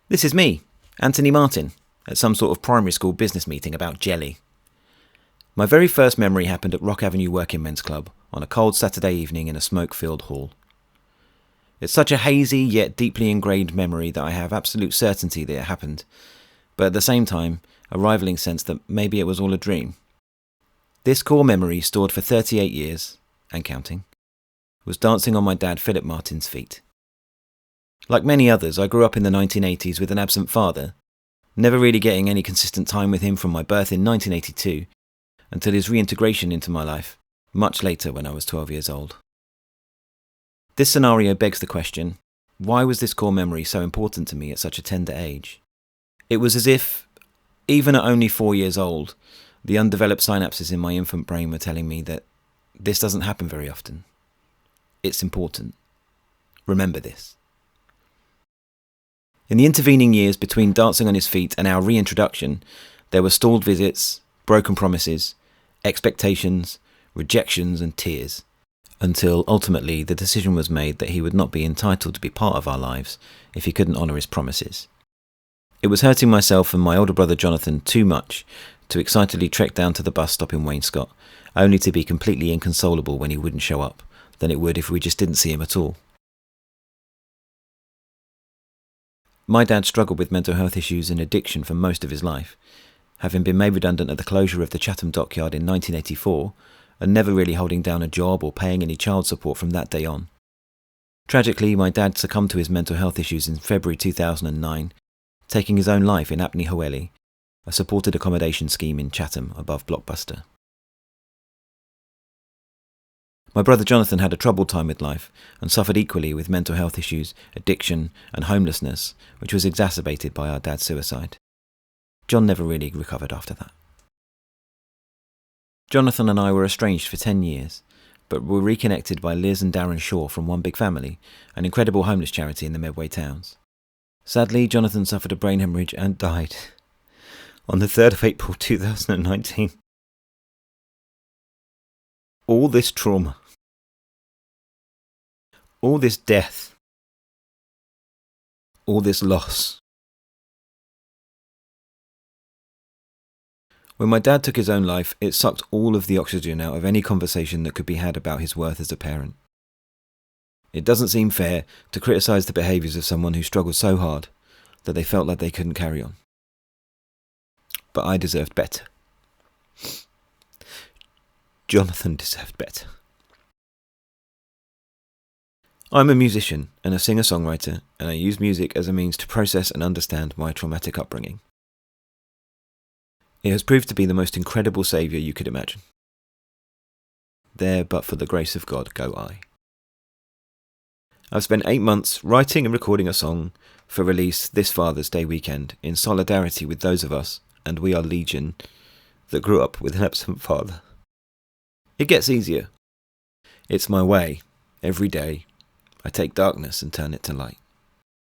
This is me, Anthony Martin, at some sort of primary school business meeting about jelly. My very first memory happened at Rock Avenue Working Men's Club on a cold Saturday evening in a smoke-filled hall. It's such a hazy yet deeply ingrained memory that I have absolute certainty that it happened, but at the same time, a rivaling sense that maybe it was all a dream. This core memory, stored for 38 years, and counting, was dancing on my dad Philip Martin's feet. Like many others, I grew up in the 1980s with an absent father, never really getting any consistent time with him from my birth in 1982 until his reintegration into my life, much later when I was 12 years old. This scenario begs the question, why was this core memory so important to me at such a tender age? It was as if, even at only 4 years old, the undeveloped synapses in my infant brain were telling me that this doesn't happen very often. It's important. Remember this. In the intervening years between dancing on his feet and our reintroduction, there were stalled visits, broken promises, expectations, rejections and tears, until ultimately the decision was made that he would not be entitled to be part of our lives if he couldn't honour his promises. It was hurting myself and my older brother Jonathan too much to excitedly trek down to the bus stop in Wainscott, only to be completely inconsolable when he wouldn't show up, than it would if we just didn't see him at all. My dad struggled with mental health issues and addiction for most of his life, having been made redundant at the closure of the Chatham dockyard in 1984 and never really holding down a job or paying any child support from that day on. Tragically, my dad succumbed to his mental health issues in February 2009, taking his own life in Apni Haweli, a supported accommodation scheme in Chatham above Blockbuster. My brother Jonathan had a troubled time with life and suffered equally with mental health issues, addiction and homelessness, which was exacerbated by our dad's suicide. John never really recovered after that. Jonathan and I were estranged for 10 years, but were reconnected by Liz and Darren Shaw from One Big Family, an incredible homeless charity in the Medway Towns. Sadly, Jonathan suffered a brain hemorrhage and died on the 3rd of April 2019. All this trauma, all this death, all this loss. When my dad took his own life, it sucked all of the oxygen out of any conversation that could be had about his worth as a parent. It doesn't seem fair to criticise the behaviours of someone who struggled so hard that they felt like they couldn't carry on. But I deserved better. Jonathan deserved better. I'm a musician and a singer-songwriter, and I use music as a means to process and understand my traumatic upbringing. It has proved to be the most incredible saviour you could imagine. There, but for the grace of God, go I. I've spent 8 months writing and recording a song for release this Father's Day weekend in solidarity with those of us, and we are legion, that grew up with an absent father. It gets easier. It's my way. Every day, I take darkness and turn it to light.